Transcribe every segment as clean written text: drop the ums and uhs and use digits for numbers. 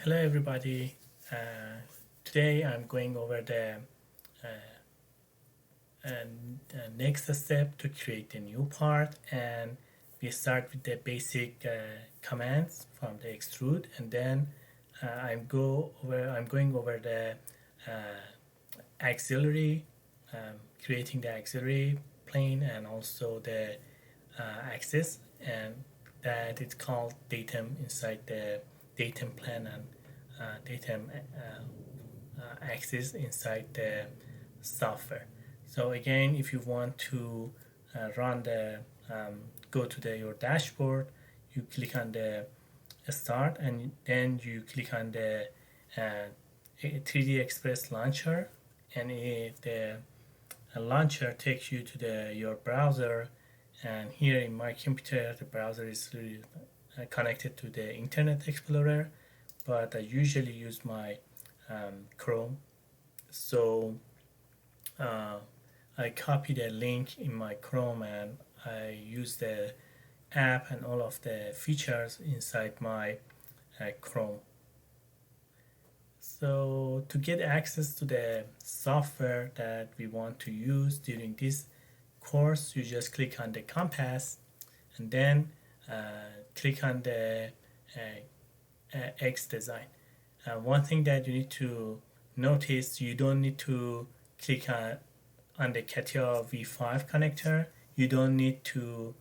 Hello everybody. Today I'm going over the next step to create a new part, and we start with the basic commands from the extrude, and then I'm going over the auxiliary, creating the auxiliary plane and also the axis, and that it's called datum inside the datum plan and datum axis inside the software. So again, if you want to run the go to your dashboard, you click on the start and then you click on the 3D Express launcher, and the launcher takes you to your browser. And here in my computer, the browser is really connected to the Internet Explorer, but I usually use my Chrome. So I copy the link in my Chrome and I use the app and all of the features inside my Chrome. So to get access to the software that we want to use during this course, you just click on the compass and then click on the xDesign. One thing that you need to notice, you don't need to click on the CATIA V5 connector. You don't need to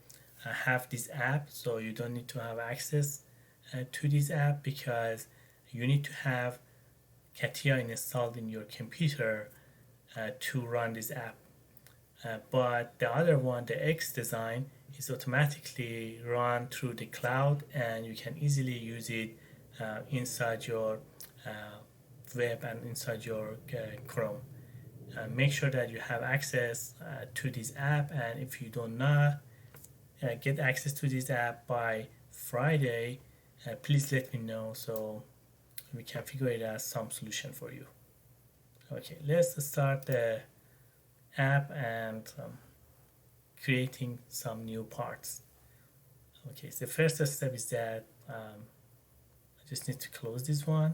have this app, so you don't need to have access to this app, because you need to have CATIA installed in your computer to run this app. But the other one, the xDesign, is automatically run through the cloud, and you can easily use it inside your web and inside your Chrome. Make sure that you have access to this app, and if you do not get access to this app by Friday, please let me know so we can figure it out some solution for you. Okay, let's start the app and creating some new parts. Okay, so the first step is that I just need to close this one.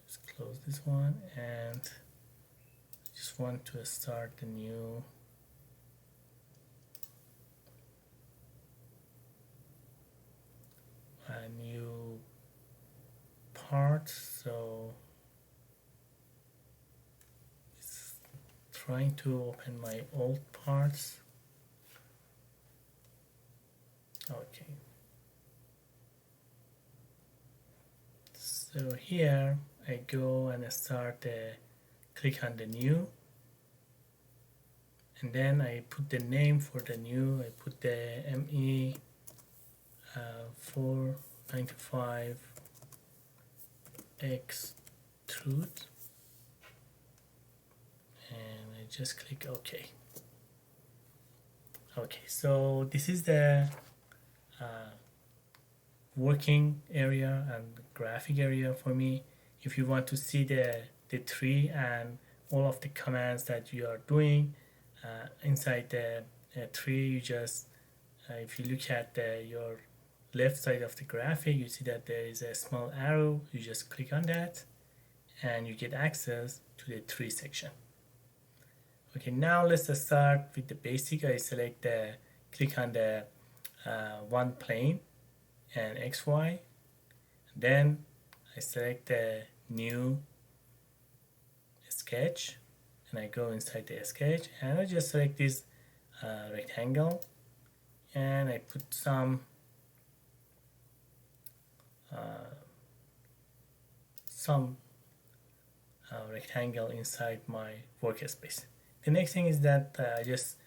Just close this one, and I just want to start the new part. So it's trying to open my old parts. Okay, so here I go and I start click on the new, and then I put the name for the new. I put the ME 495 Extrude, and I just click OK. Okay, so this is the working area and graphic area for me. If you want to see the tree and all of the commands that you are doing inside the tree, you just if you look at your left side of the graphic, you see that there is a small arrow. You just click on that and you get access to the tree section. Okay, now let's start with the basic. I select click on the one plane and XY, then I select the new sketch and I go inside the sketch and I just select this rectangle, and I put some rectangle inside my workspace. The next thing is that I just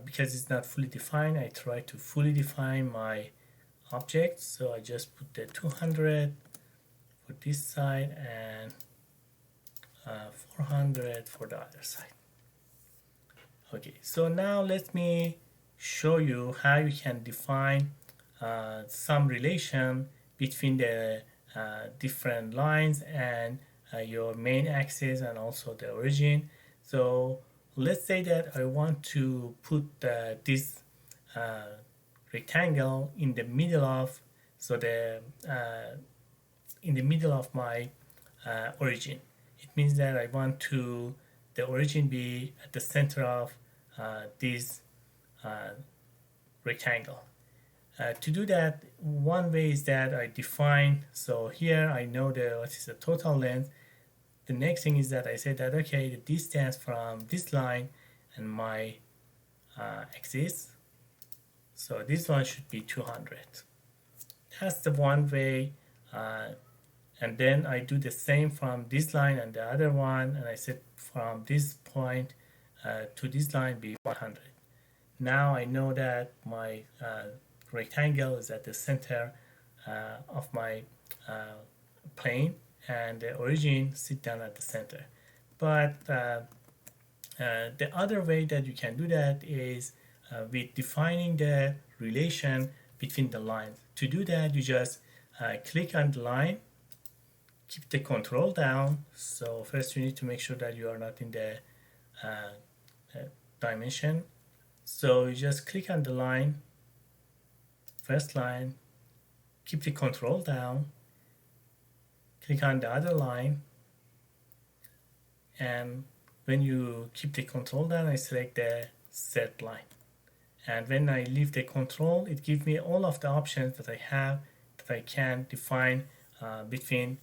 because it's not fully defined, I try to fully define my object. So I just put the 200 for this side and 400 for the other side. Okay, so now let me show you how you can define some relation between the different lines and your main axis and also the origin. So let's say that I want to put this rectangle in the middle of so in the middle of my origin. It means that I want the origin be at the center of this rectangle. To do that, one way is that I define, so here I know what is the total length. The next thing is that I say that, okay, the distance from this line and my axis, so this one should be 200. That's the one way. And then I do the same from this line and the other one, and I set from this point to this line be 100. Now I know that my rectangle is at the center of my plane, and the origin sit down at the center. But the other way that you can do that is with defining the relation between the lines. To do that, you just click on the line, keep the control down. So first you need to make sure that you are not in the dimension. So you just click on the line, first line, keep the control down, click on the other line, and when you keep the control down, I select the set line. And when I leave the control, it gives me all of the options that I have that I can define between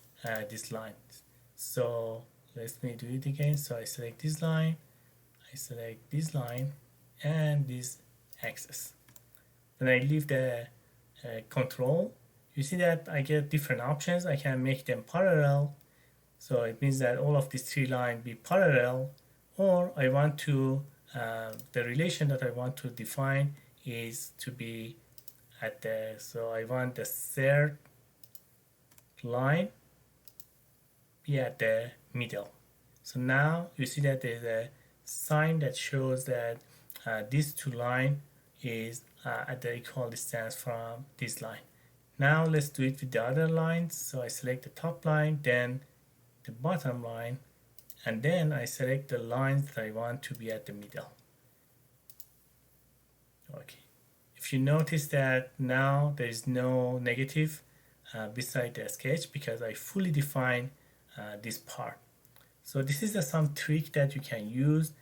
these lines. So let me do it again. So I select this line, I select this line, and this axis. When I leave the control, you see that I get different options. I can make them parallel, so it means that all of these three lines be parallel, or I want to the relation that I want to define is to be at the, so I want the third line be at the middle. So now you see that there's a sign that shows that these two line is at the equal distance from this line. Now let's do it with the other lines. So I select the top line, then the bottom line, and then I select the lines that I want to be at the middle. Okay. If you notice that now there is no negative beside the sketch because I fully define this part. So this is some trick that you can use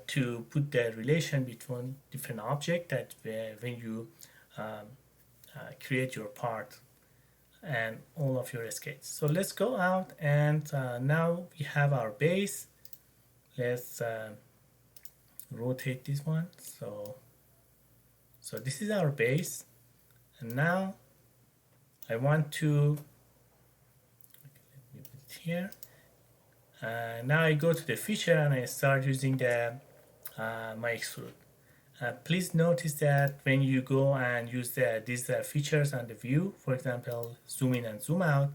to put the relation between different objects that when you create your part and all of your sketches. So let's go out, and now we have our base. Let's rotate this one. So this is our base, and now I want to, let me put it here. Now I go to the feature and I start using the my extrude. Please notice that when you go and use these features on the view, for example, zoom in and zoom out,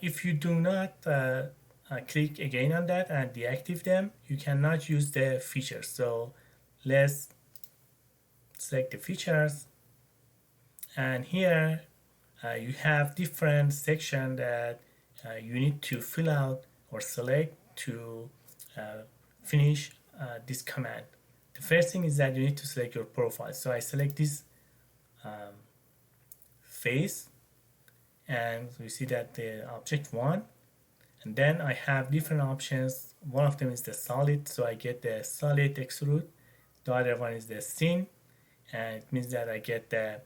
if you do not click again on that and deactivate them, you cannot use the features. So let's select the features, and here you have different sections that you need to fill out or select to finish this command. The first thing is that you need to select your profile. So I select this face, and you see that the object 1, and then I have different options. One of them is the solid, so I get the solid extrude. The other one is the thin, and it means that I get the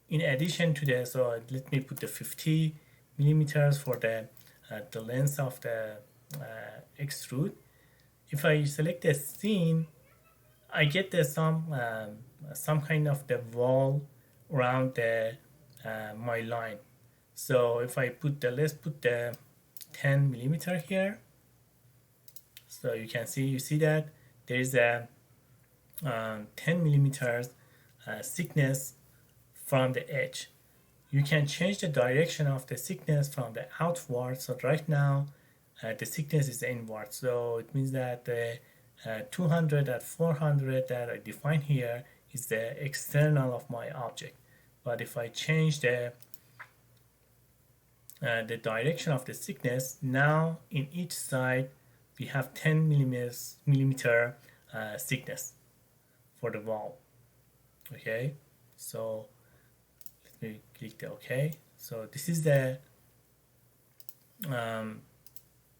in addition to that, so let me put the 50 millimeters for the length of the extrude. If I select the thin, I get the some kind of the wall around the my line. So if I put the, let's put the 10 millimeter here. So you can see, you see that there is a 10 millimeters thickness from the edge. You can change the direction of the thickness from the outward. So right now the thickness is inward. So it means that the 200 at 400 that I define here is the external of my object. But if I change the direction of the thickness, now in each side we have 10 millimeter thickness for the wall. Okay, So let me click the OK. So this is the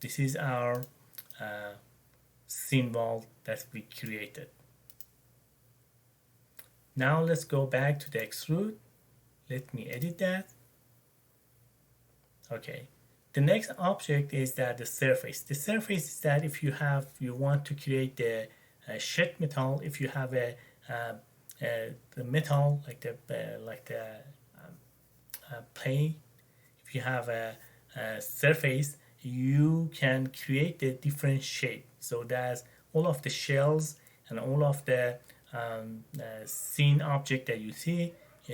this is our scene wall that we created. Now let's go back to the extrude. Let me edit that. Okay. The next object is that the surface. The surface is that if you want to create the sheet metal, if you have the metal like the plane, if you have a surface, you can create a different shape. So that's all of the shells and all of the scene object that you see,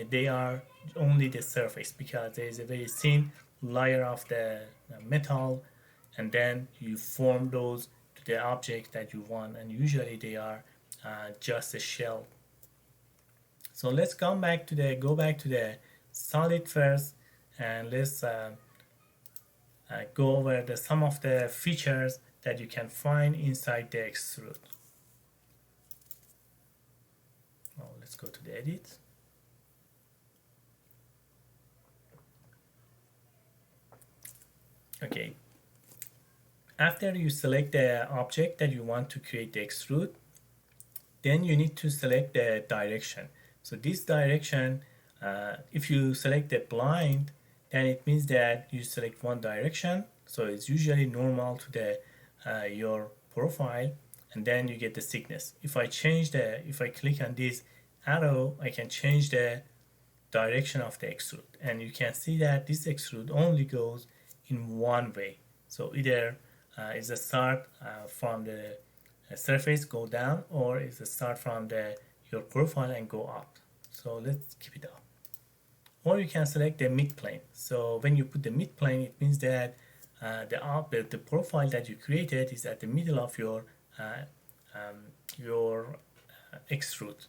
they are only the surface, because there is a very thin layer of the metal, and then you form those to the object that you want, and usually they are just a shell. So let's go back to the solid first, and let's go over some of the features that you can find inside the extrude. Now let's go to the edit. Okay. After you select the object that you want to create the extrude, then you need to select the direction. So this direction, if you select the blind, then it means that you select one direction. So it's usually normal to the your profile, and then you get the thickness. If I click on this arrow, I can change the direction of the extrude, and you can see that this extrude only goes in one way. So either is a start from the surface, go down, or is a start from your profile and go up. So let's keep it up. Or you can select the mid plane. So when you put the mid plane, it means that the profile that you created is at the middle of your extrude.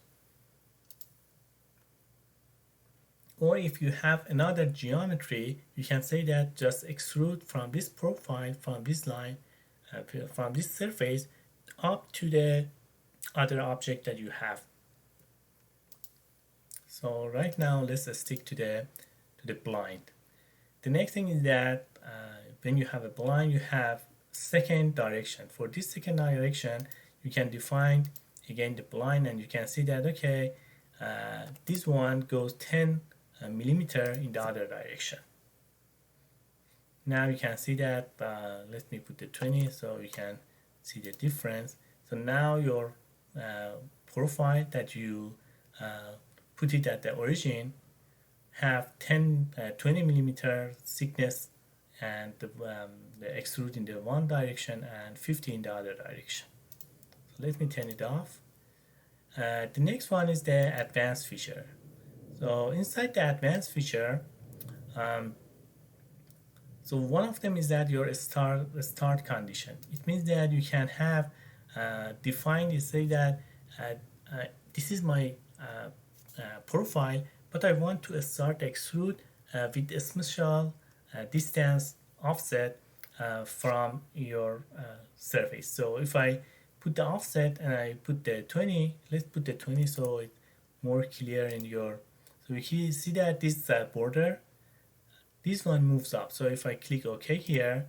Or if you have another geometry, you can say that just extrude from this profile, from this line, from this surface up to the other object that you have. So right now let's stick to the blind. The next thing is that when you have a blind, you have second direction. For this second direction, you can define again the blind, and you can see that okay, this one goes 10 millimeter in the other direction. Now you can see that, let me put the 20 so you can see the difference. So now your profile that you put it at the origin have 20 millimeter thickness, and the extrude in the one direction and 50 in the other direction. So let me turn it off. The next one is the advanced feature. So inside the advanced feature, so one of them is that your start condition. It means that you can have defined, you say that this is my profile, but I want to start extrude with a special distance offset from your surface. So if I put the offset and I put the 20, let's put the 20 so it's more clear in your. So you see that this border, this one moves up. So if I click OK here,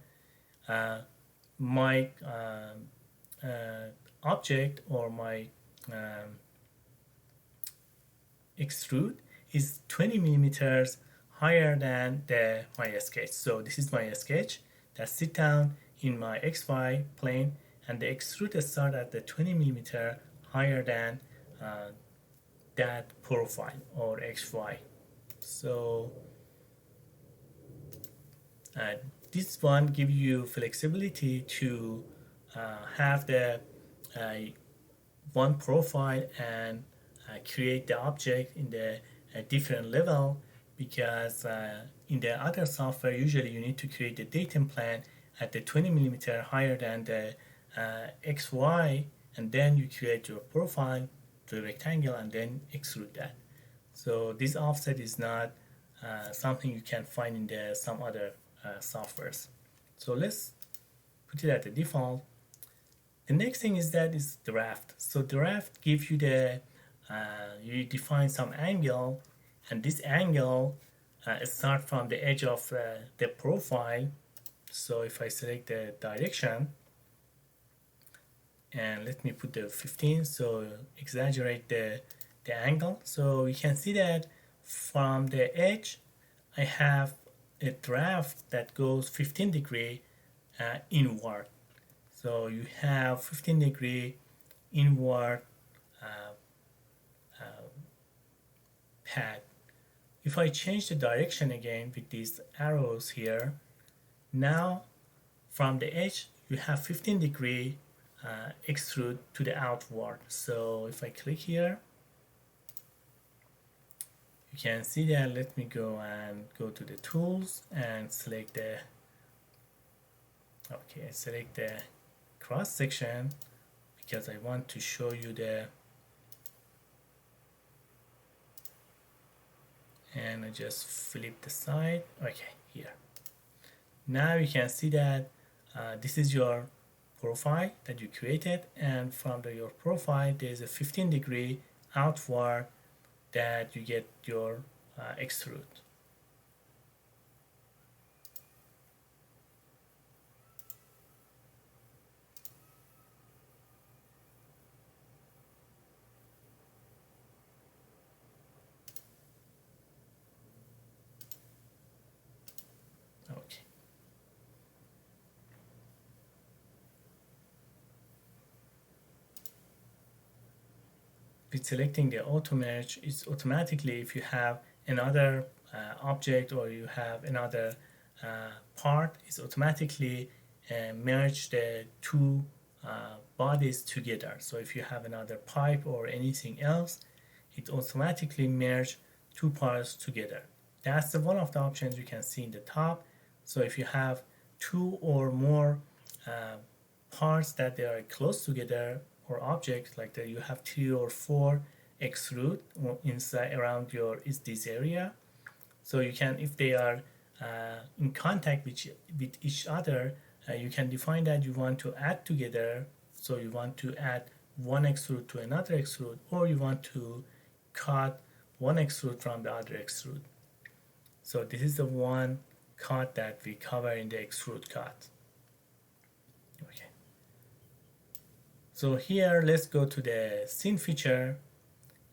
my object or my extrude is 20 millimeters higher than my sketch. So this is my sketch that sit down in my XY plane, and the extrude start at the 20 millimeter higher than that profile or XY. So this one gives you flexibility to have the one profile and create the object in the different level, because in the other software usually you need to create the datum plan at the 20 millimeter higher than the XY, and then you create your profile, the rectangle, and then extrude that. So this offset is not something you can find in some other softwares. So let's put it at the default. The next thing is draft. So draft gives you the you define some angle, and this angle start from the edge of the profile. So if I select the direction, and let me put the 15, so exaggerate the angle, so you can see that from the edge I have a draft that goes 15 degree inward. So you have 15 degree inward pad. If I change the direction again with these arrows here, now from the edge you have 15 degree extrude to the outward. So if I click here, you can see that. Let me go and go to the tools and select the select the cross section, because I want to show you and I just flip the side. Okay, here. Now you can see that this is your profile that you created, and from your profile there's a 15 degree outward that you get your extrude. Okay. With selecting the auto merge, it's automatically, if you have another object or you have another part, it's automatically merge the two bodies together. So if you have another pipe or anything else, it automatically merge two parts together. That's one of the options you can see in the top. So if you have two or more parts that they are close together, or objects like that, you have 3 or 4 extrude inside around your this area. So you can, if they are in contact with each other, you can define that you want to add together. So you want to add one extrude to another extrude, or you want to cut one extrude from the other extrude. So this is the one cut that we cover in the extrude cut. Okay. So here, let's go to the scene feature,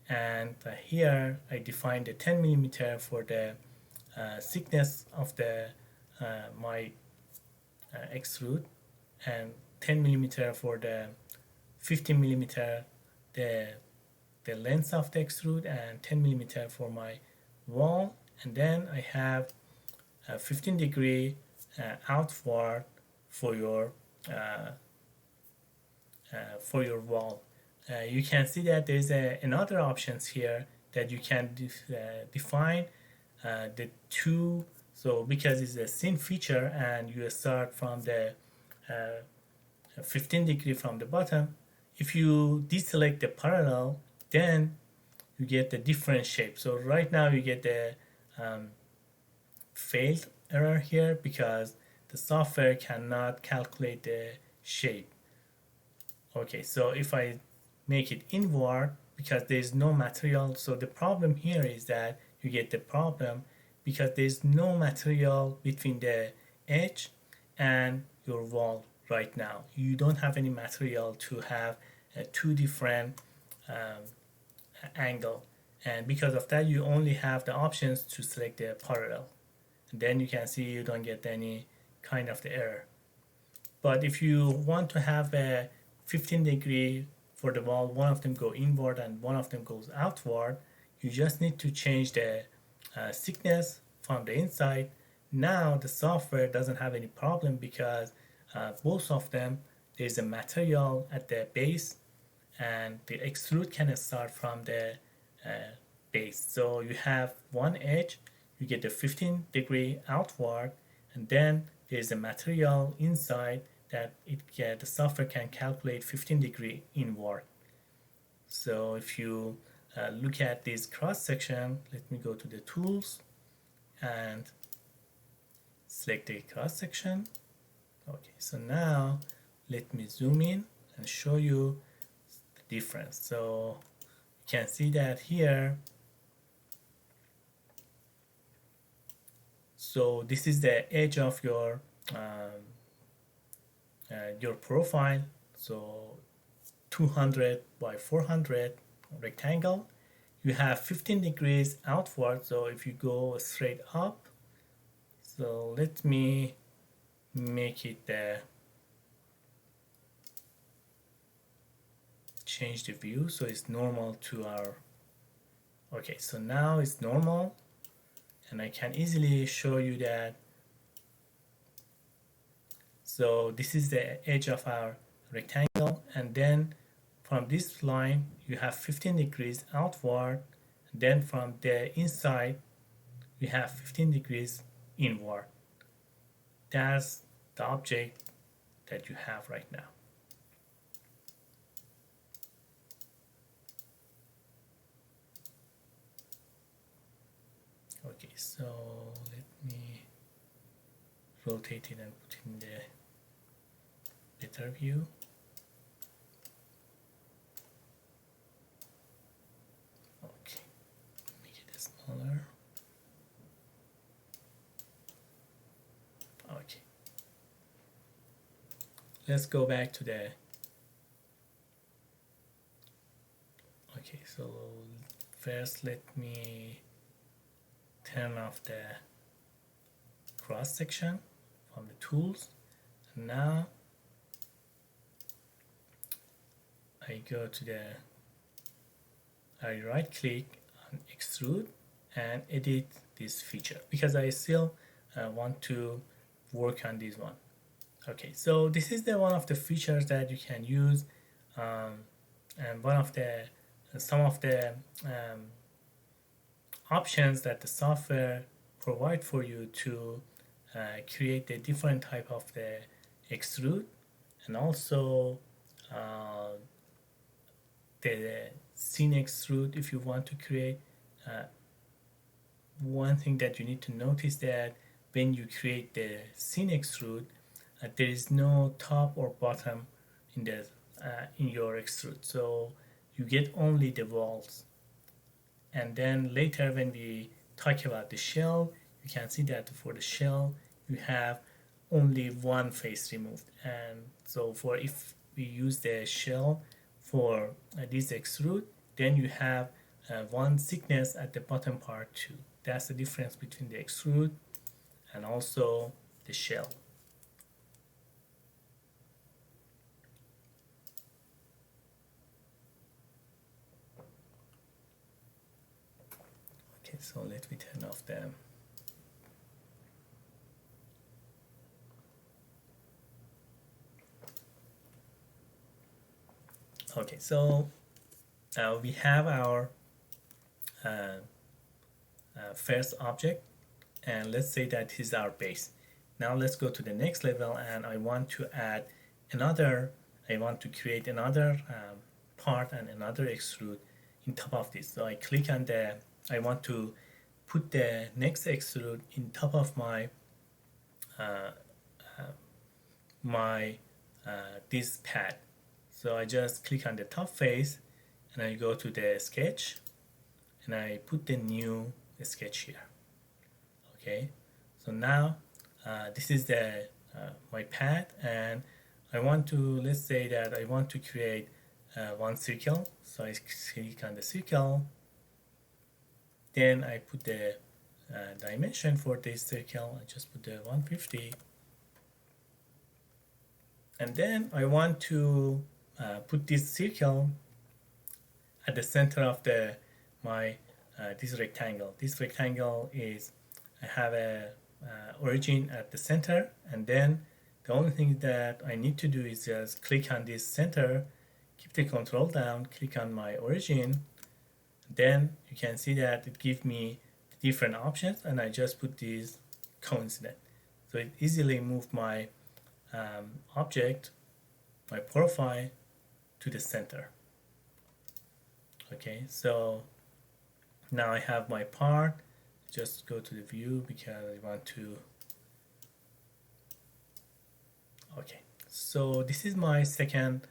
and here I define the 10 millimeter for the thickness of the my extrude, and 10 millimeter for the 15 millimeter the length of the extrude, and 10 millimeter for my wall, and then I have 15 degree outward for your wall. You can see that there's another options here that you can define the two. So because it's a scene feature and you start from the 15 degree from the bottom, if you deselect the parallel, then you get the different shape. So right now you get the failed error here because the software cannot calculate the shape. Okay, so if I make it inward, because there's no material, so the problem here is that you get the problem because there's no material between the edge and your wall right now. You don't have any material to have two different angle, and because of that you only have the options to select the parallel, and then you can see you don't get any kind of the error. But if you want to have a 15 degree for the wall, one of them go inward and one of them goes outward, you just need to change the thickness from the inside. Now the software doesn't have any problem because both of them, there's a material at the base, and the extrude can start from the base. So you have one edge, you get the 15 degree outward, and then there's a material inside that the software can calculate 15 degree inward. So if you look at this cross section, let me go to the tools and select the cross section. Okay, so now let me zoom in and show you the difference. So you can see that here. So this is the edge of your profile. So 200 by 400 rectangle. You have 15 degrees outward. So if you go straight up, so let me make it change the view so it's normal to our. Okay, so now it's normal, and I can easily show you that. So this is the edge of our rectangle, and then from this line you have 15 degrees outward, and then from the inside we have 15 degrees inward. That's the object that you have right now. Okay, so let me rotate it and put in the better view. Okay, make it smaller. Okay, let's go back to the. Okay, so first let me turn off the cross section from the tools. And now I go to I right click on extrude and edit this feature because I still want to work on this one. Okay, so this is the one of the features that you can use, and one of the some of the options that the software provide for you to create a different type of the extrude, and also the scene extrude. If you want to create, one thing that you need to notice that when you create the scene extrude, there is no top or bottom in the in your extrude, so you get only the walls. And then later when we talk about the shell, you can see that for the shell you have only one face removed, and so for if we use the shell for this extrude, then you have one thickness at the bottom part too. That's the difference between the extrude and also the shell. Okay, so let me turn off them. Okay, so we have our first object, and let's say that is our base. Now let's go to the next level, and I want to add another, I want to create another part and another extrude in top of this. So I click on the, I want to put the next extrude in top of my this pad. So I just click on the top face and I go to the sketch and I put the new sketch here. Okay, so now this is the my pad, and I want to, let's say that I want to create one circle. So I click on the circle, then I put the dimension for this circle. I just put the 150, and then I want to put this circle at the center of the my this rectangle. This rectangle is, I have a origin at the center, and then the only thing that I need to do is just click on this center, keep the control down, click on my origin, then you can see that it gives me different options, and I just put these coincident, so it easily moved my object, my profile, to the center. Okay, so now I have my part. Just go to the view because I want to. Okay, so this is my second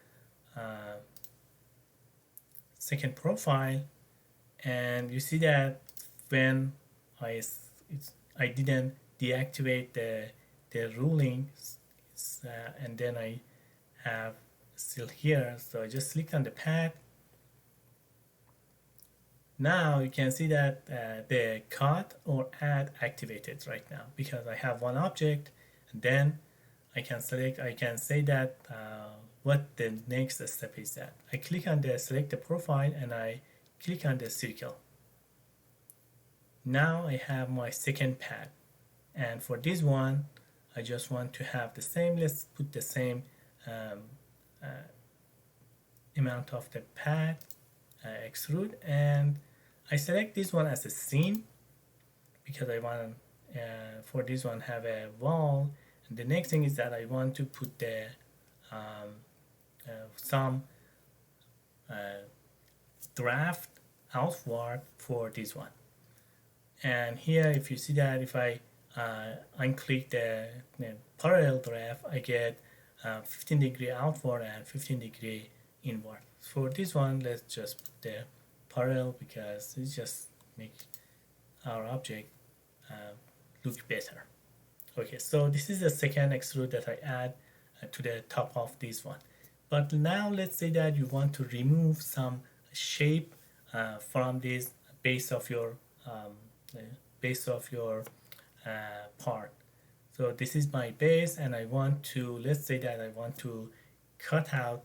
second profile, and you see that when I I didn't deactivate the ruling, and then I have still here, so I just clicked on the pad. Now you can see that the cut or add activated right now because I have one object, and then I can say that what the next step is. That I click on the select the profile and I click on the circle. Now I have my second pad, and for this one I just want to have the same. Let's put the same amount of the pad extrude, and I select this one as a scene because I want for this one have a wall. And the next thing is that I want to put the some draft outward for this one. And here if you see that if I unclick the parallel draft, I get 15-degree outward and 15-degree inward. For this one, let's just put the parallel because it just makes our object look better. Okay, so this is the second extrude that I add to the top of this one. But now let's say that you want to remove some shape from this base of your part. So this is my base, and I want to, let's say that I want to cut out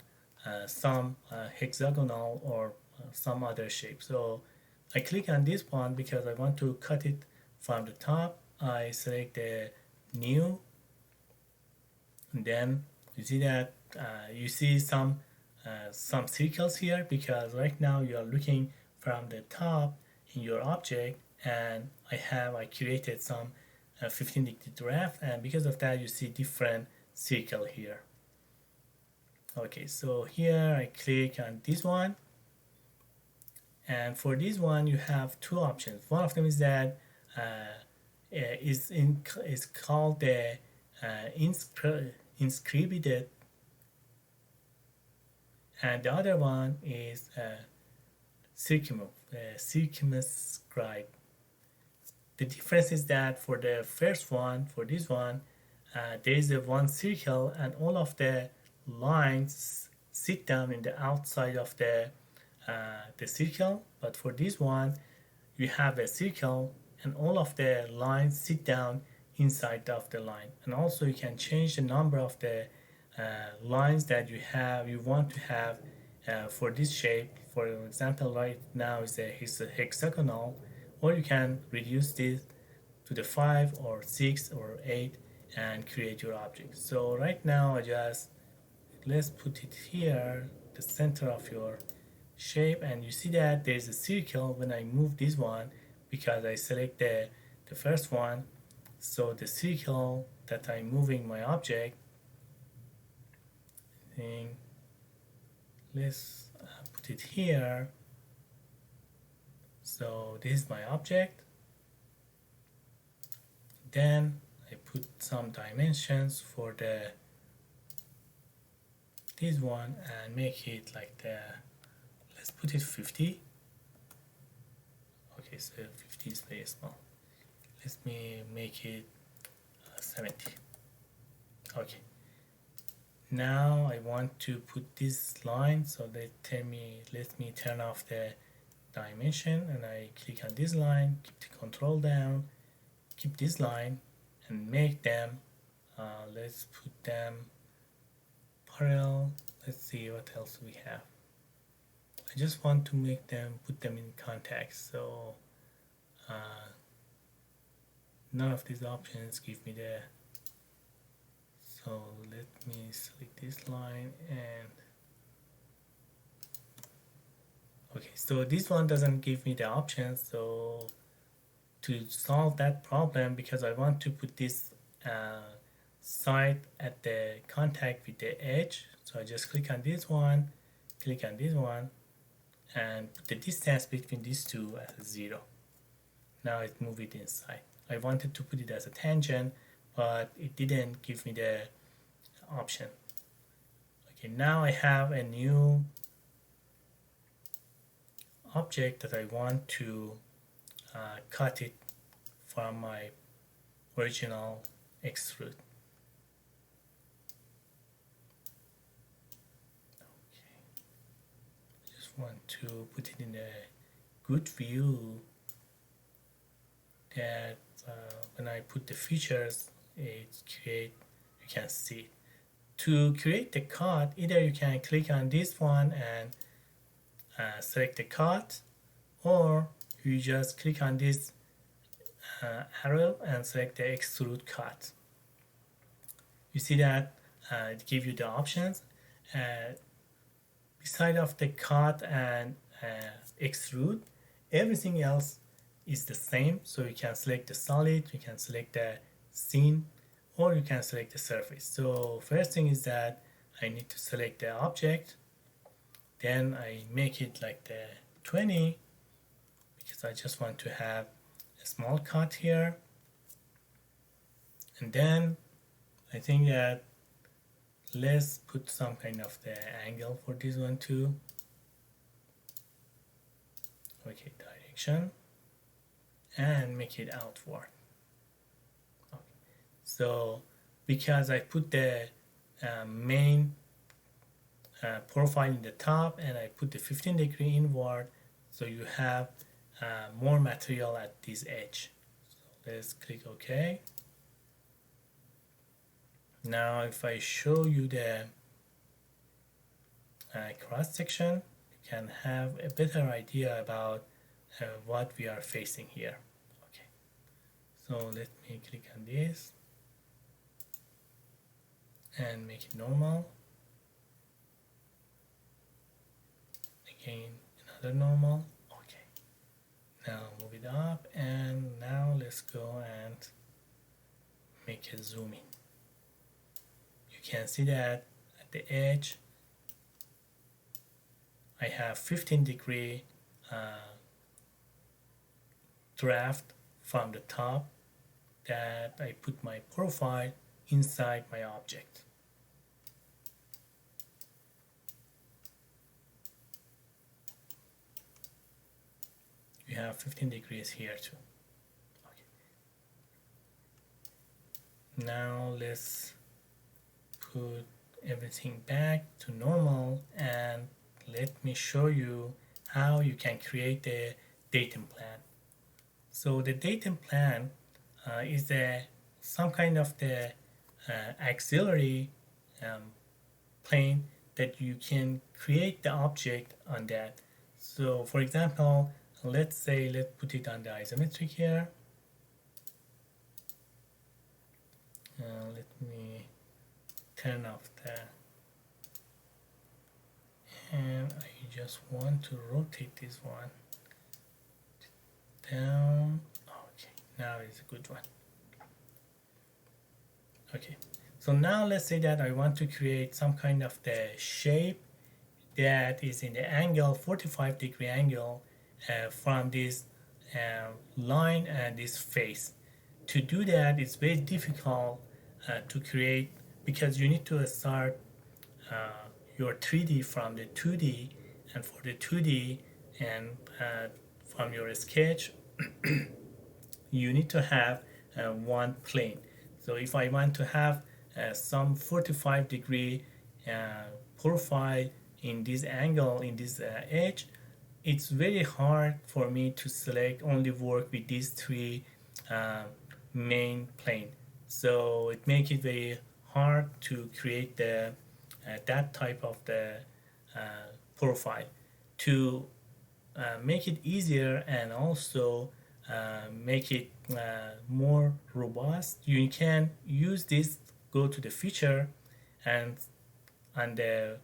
some hexagonal or some other shape. So I click on this one because I want to cut it from the top. I select the new, and then you see that you see some circles here because right now you are looking from the top in your object, and I created some 15-degree draft, and because of that you see different circle here. Okay, so here I click on this one, and for this one you have two options. One of them is that is called the inscribed, and the other one is circumscribed. The difference is that for the first one, for this one, there is a one circle and all of the lines sit down in the outside of the circle. But for this one, you have a circle and all of the lines sit down inside of the line. And also you can change the number of the lines that you want to have for this shape. For example, right now is a hexagonal, or you can reduce this to the 5 or 6 or 8 and create your object. So right now let's put it here, the center of your shape, and you see that there's a circle when I move this one because I select the first one. So the circle that I'm moving my object, let's put it here. So this is my object. Then I put some dimensions for this one and make it like let's put it 50. Okay, so 50 is very small. Let me make it 70. Okay. Now I want to put this line, so let me turn off the dimension, and I click on this line, keep the control down, keep this line, and make them let's put them parallel. Let's see what else we have. I just want to put them in context, so none of these options give me the. So let me select this line, and okay, so this one doesn't give me the options. So to solve that problem, because I want to put this side at the contact with the edge, so I just click on this one, click on this one, and put the distance between these two as 0. Now it moved it inside. I wanted to put it as a tangent, but it didn't give me the option. Okay, now I have a new object that I want to cut it from my original extrude. Okay. Just want to put it in a good view that when I put the features, you can see it. To create the cut, either you can click on this one and select the cut, or you just click on this arrow and select the extrude cut. You see that it gives you the options. Beside of the cut and extrude, everything else is the same. So you can select the solid, you can select the scene, or you can select the surface. So first thing is that I need to select the object, then I make it like the 20 because I just want to have a small cut here. And then I think that let's put some kind of the angle for this one too. Okay, direction, and make it outward. Okay. So because I put the main profile in the top and I put the 15-degree inward, so you have more material at this edge. So let's click OK. Now if I show you the cross section, you can have a better idea about what we are facing here. Okay, so let me click on this and make it normal. Again, another normal. Okay, now move it up, and now let's go and make a zoom in. You can see that at the edge I have 15-degree draft from the top that I put my profile inside my object. You have 15 degrees here too. Okay. Now let's put everything back to normal, and let me show you how you can create a datum plan. So the datum plan is some kind of the auxiliary plane that you can create the object on that. So for example, let's put it on the isometric here. Let me turn off that, and I just want to rotate this one down. Okay, now it's a good one. Okay, so now let's say that I want to create some kind of the shape that is in the angle 45-degree angle from this line and this face. To do that, it's very difficult to create, because you need to start your 3D from the 2D, and for the 2D and from your sketch you need to have one plane. So if I want to have some 45-degree profile in this angle, in this edge, it's very hard for me to select only work with these three main plane. So it makes it very hard to create the that type of the profile. To make it easier and also make it more robust, you can use this, go to the feature, and on the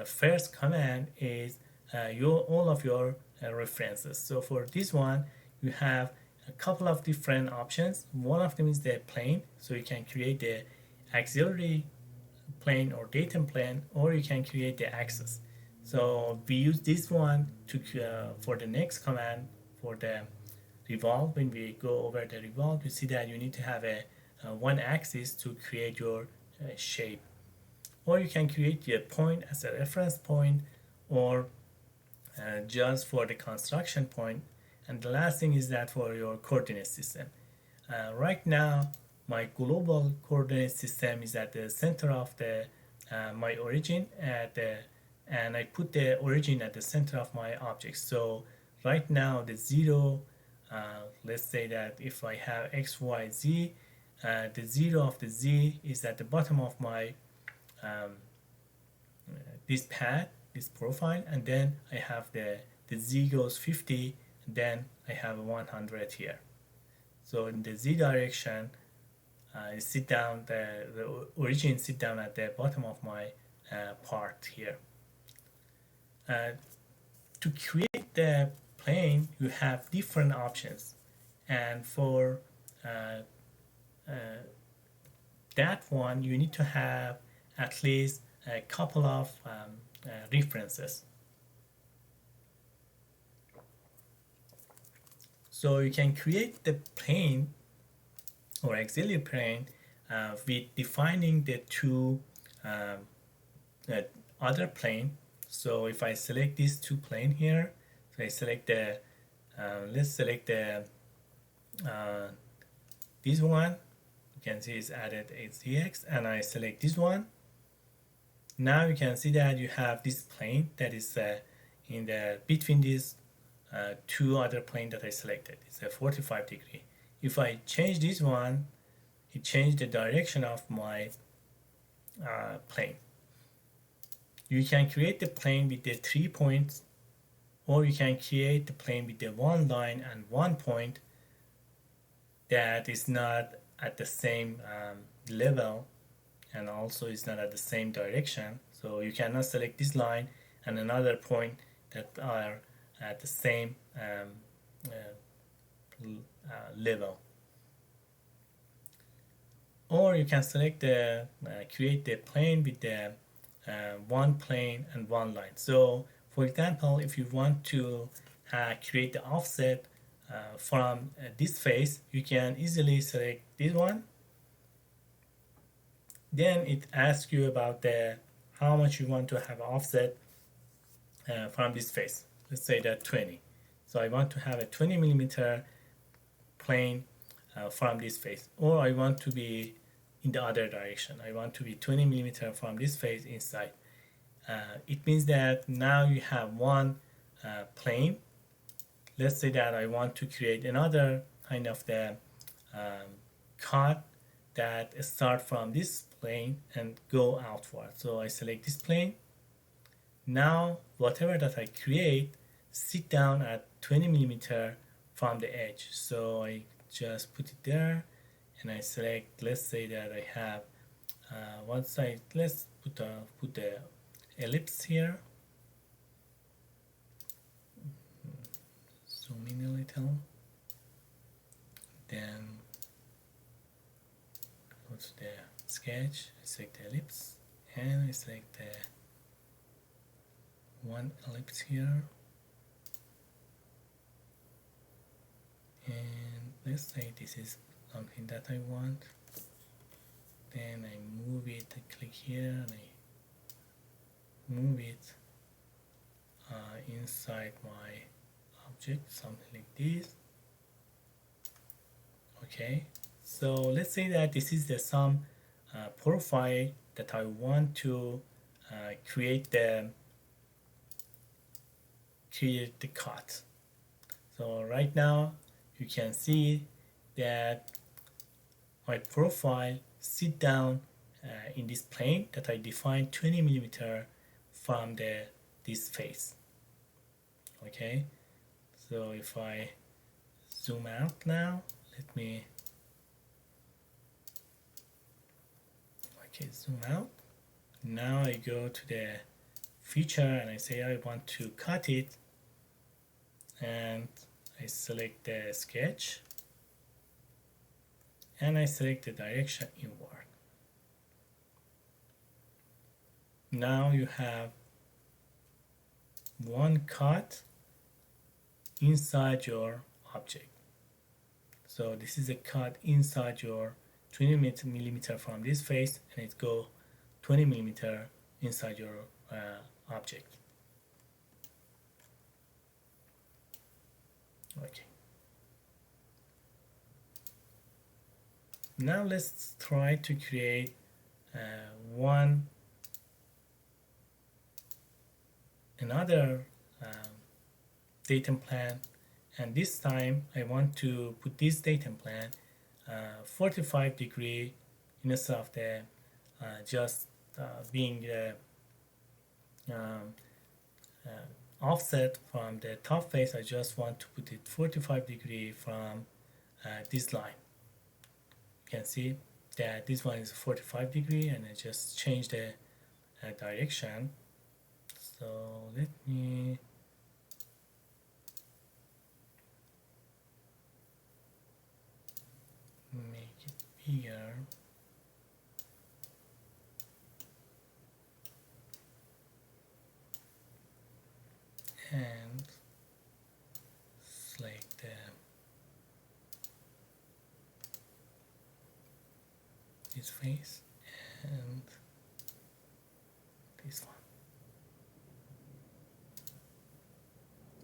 first command is all of your references. So for this one you have a couple of different options. One of them is the plane, so you can create the auxiliary plane or datum plane, or you can create the axis. So we use this one to for the next command for the revolve. When we go over the revolve, you see that you need to have a one axis to create your shape, or you can create a point as a reference point, or just for the construction point. And the last thing is that for your coordinate system. Right now, my global coordinate system is at the center of the my origin and I put the origin at the center of my object. So right now the zero, let's say that if I have x, y, z, the zero of the z is at the bottom of my this path, this profile, and then I have the z goes 50, and then I have 100 here. So in the z direction, sit down, the origin sit down at the bottom of my part here. To create the plane, you have different options, and for that one, you need to have at least a couple of references. So you can create the plane or auxiliary plane with defining the two other plane. So if I select these two plane here, so I select the let's select the this one. You can see it's added HDX, and I select this one. Now you can see that you have this plane that is in the between these two other plane that I selected. It's a 45 degree. If I change this one, it changed the direction of my plane. You can create the plane with the 3 points, or you can create the plane with the one line and 1 point that is not at the same level, and also is not at the same direction. So you cannot select this line and another point that are at the same level. Or you can select the create the plane with the one plane and one line. So for example, if you want to create the offset from this face, you can easily select this one. Then it asks you about the how much you want to have offset from this face. Let's say that 20. So I want to have a 20 millimeter plane from this face, or I want to be in the other direction. I want to be 20 millimeter from this face inside. It means that now you have one plane. Let's say that I want to create another kind of the cut that start from this plane and go outward. So I select this plane. Now whatever that I create sit down at 20 millimeter from the edge. So I just put it there, and I select, let's say that I have one side, let's put the ellipse here, zoom in a little, then go to the sketch, I select the ellipse, and I select the one ellipse here, and let's say this is something that I want. Then I move it, I click here, and I move it inside my object, something like this. Okay, so let's say that this is the some profile that I want to create the cut. So right now you can see that my profile sit down in this plane that I defined 20 millimeter from this face. Okay, so if I zoom out now, let me zoom out. Now I go to the feature and I say I want to cut it, and I select the sketch and I select the direction inward. Now you have one cut inside your object. So this is a cut inside your 20 millimeter from this face, and it go 20 millimeter inside your object. Okay. Now let's try to create one another datum plan, and this time I want to put this datum plan 45-degree instead of the just being the um, offset from the top face. I just want to put it 45-degree from this line. You can see that this one is 45-degree, and I just change the direction. So let me make it bigger. And select this face and this one.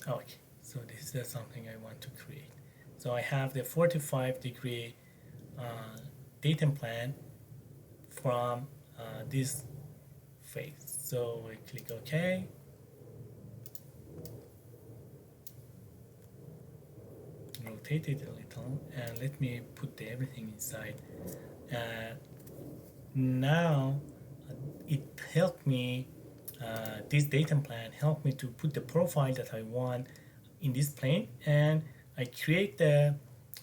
Okay, so this is something I want to create. So I have the 45-degree datum plan from this face. So I click OK. Rotate it a little, and let me put everything inside. Now it helped me, this datum plan helped me to put the profile that I want in this plane, and I create the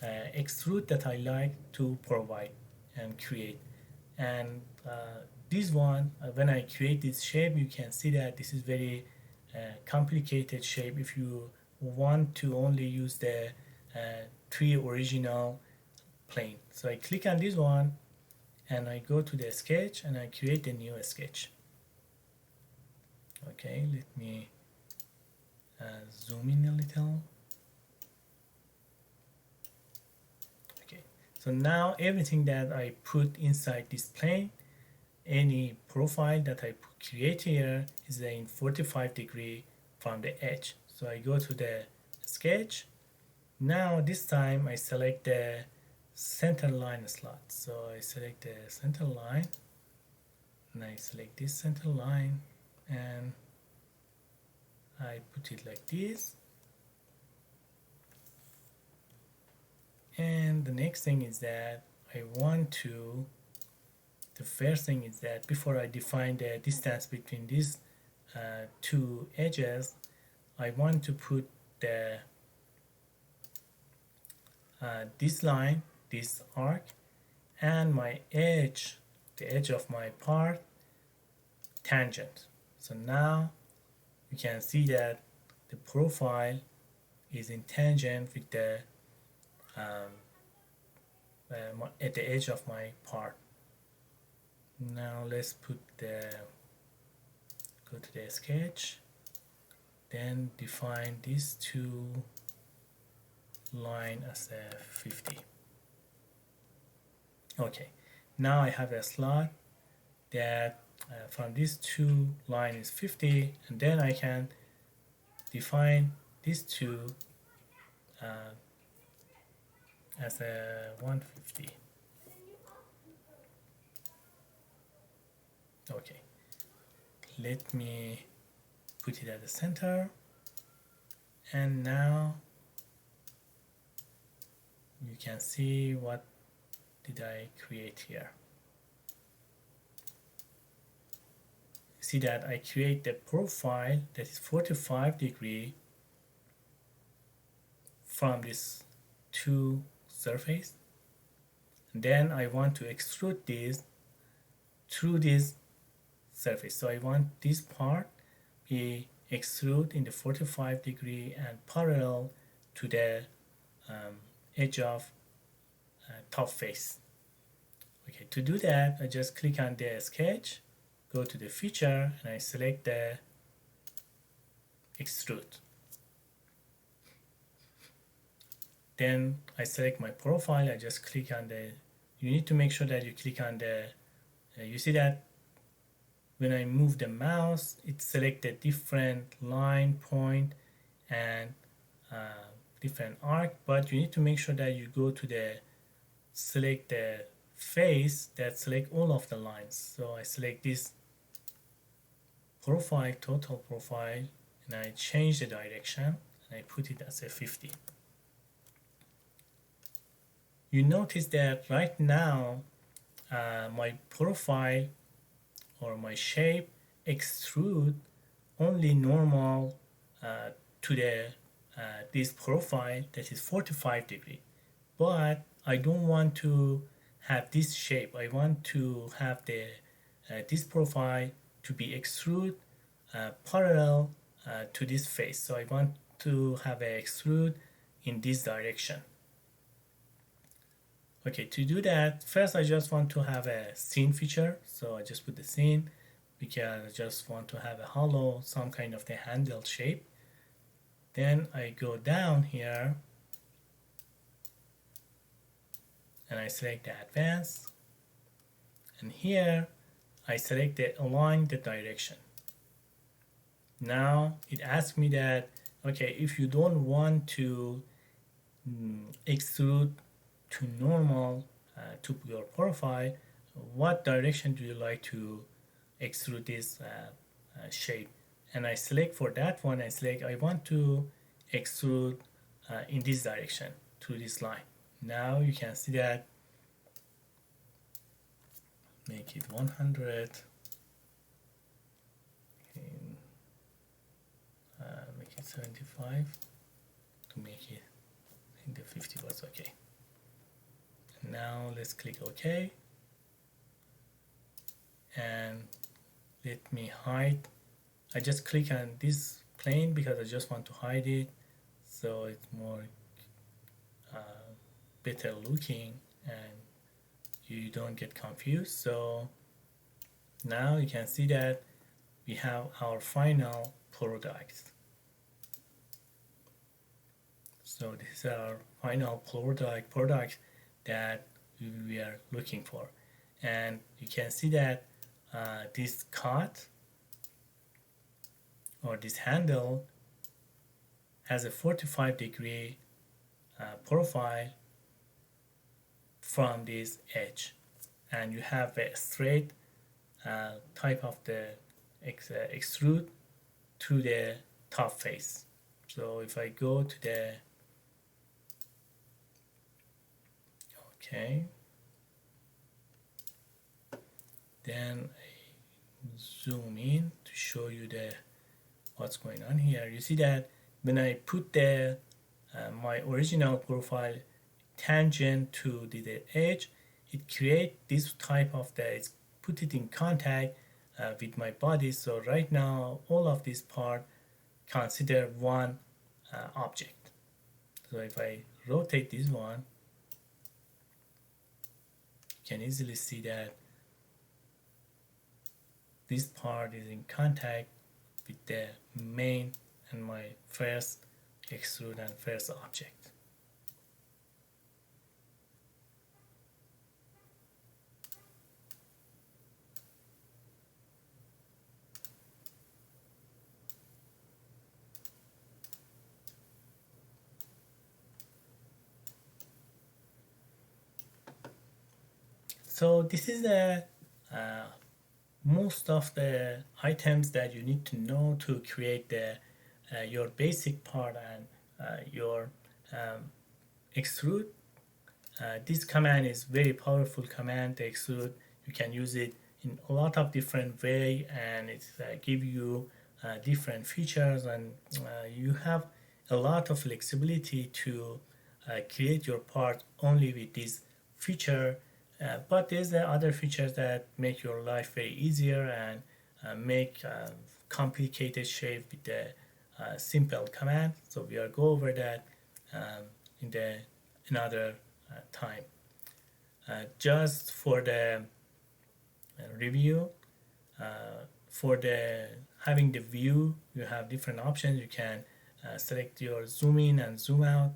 extrude that I like to provide and create. And this one, when I create this shape, you can see that this is very complicated shape if you want to only use the three original plane. So I click on this one and I go to the sketch and I create a new sketch. Okay, let me zoom in a little. Okay, so now everything that I put inside this plane, any profile that I create here is in 45-degree from the edge. So I go to the sketch. Now this time I select the center line slot. So I select the center line and I select this center line and I put it like this. And the next thing is that I want to, the first thing is that before I define the distance between these two edges, I want to put the this line, this arc, and my edge, the edge of my part, tangent. So now you can see that the profile is in tangent with the at the edge of my part. Now let's put the, go to the sketch, then define these two line as a 50. Okay, now I have a slot that from these two line is 50, and then I can define these two as a 150. Okay, let me put it at the center, and now you can see what did I create here. See that I create the profile that is 45-degree from this two surface, and then I want to extrude this through this surface. So I want this part be extrude in the 45-degree and parallel to the edge of top face. Okay, to do that, I just click on the sketch, go to the feature, and I select the extrude. Then I select my profile, I just click on the, you need to make sure that you click on the, you see that when I move the mouse, it selects a different line, point, and different arc, but you need to make sure that you go to the select the face that select all of the lines. So I select this profile, total profile, and I change the direction and I put it as a 50. You notice that right now my profile or my shape extrude only normal to the this profile that is 45°, but I don't want to have this shape. I want to have the this profile to be extrude parallel to this face. So I want to have an extrude in this direction. Okay, to do that, first I just want to have a scene feature. So I just put the scene because I just want to have a hollow, some kind of the handle shape. Then I go down here and I select the advance, and here I select the align the direction. Now it asks me that, okay, if you don't want to extrude to normal to your profile, what direction do you like to extrude this shape? And I select for that one, I select I want to extrude in this direction to this line. Now you can see that, make it 100, make it 75 to make it, I think the 50 was okay. And now let's click OK, and let me hide. I just click on this plane because I just want to hide it so it's more better looking and you don't get confused. So now you can see that we have our final product. So this is our final product that we are looking for, and you can see that this cut or this handle has a 45° profile from this edge, and you have a straight type of the extrude to the top face. So if I go to the okay, then I zoom in to show you the what's going on here. You see that when I put the my original profile tangent to the edge, it creates this type of the, put it in contact with my body. So right now all of this part consider one object. So if I rotate this one, you can easily see that this part is in contact with the main and my first extrude and first object. So this is the most of the items that you need to know to create the your basic part and your extrude. This command is very powerful command, the extrude. You can use it in a lot of different way, and it give you different features, and you have a lot of flexibility to create your part only with this feature. But there's the other features that make your life very easier and make complicated shape with the simple command. So we will go over that in the another time. Just for the review, for the having the view, you have different options. You can select your zoom in and zoom out.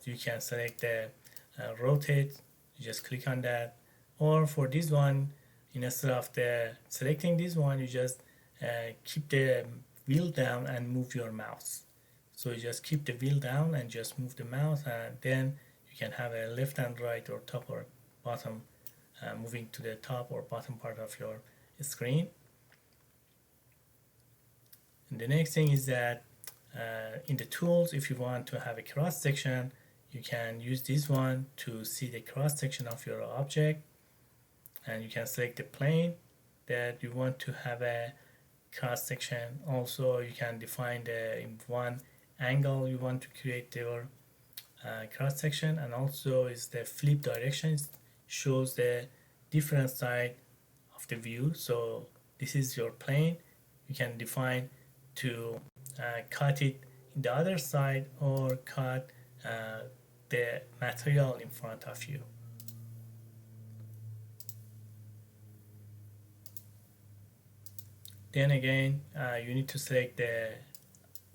You can select the rotate. You just click on that, or for this one, instead of the selecting this one, you just keep the wheel down and move your mouse. So you just keep the wheel down and just move the mouse, and then you can have a left and right or top or bottom, moving to the top or bottom part of your screen. And the next thing is that in the tools, if you want to have a cross section, you can use this one to see the cross section of your object, and you can select the plane that you want to have a cross section. Also, you can define the in one angle you want to create your cross section, and also is the flip directions, shows the different side of the view. So this is your plane. You can define to cut it in the other side or cut the material in front of you. Then again, you need to select the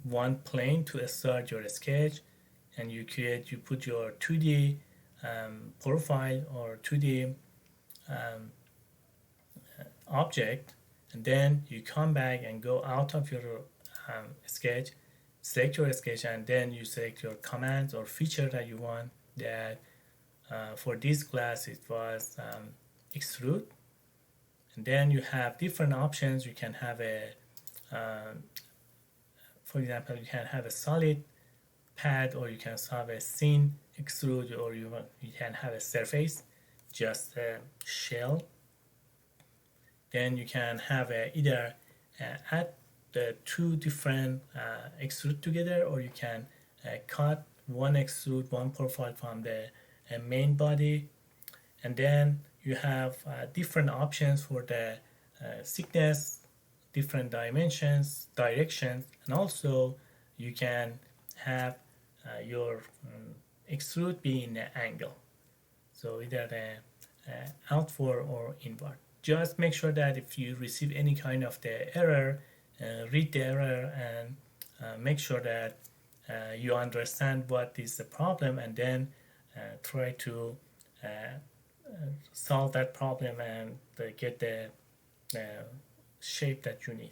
one plane to start your sketch, and you put your 2D profile or 2D object, and then you come back and go out of your sketch, select your sketch, and then you select your commands or feature that you want. That for this class it was extrude, and then you have different options. You can have a for example, you can have a solid pad, or you can have a thin extrude, or you can have a surface, just a shell. Then you can have either add the two different extrude together, or you can cut one extrude, one profile from the main body. And then you have different options for the thickness, different dimensions, directions, and also you can have your extrude be in an angle, so either the outward or inward. Just make sure that if you receive any kind of the error, read the error and make sure that you understand what is the problem, and then try to solve that problem and get the shape that you need.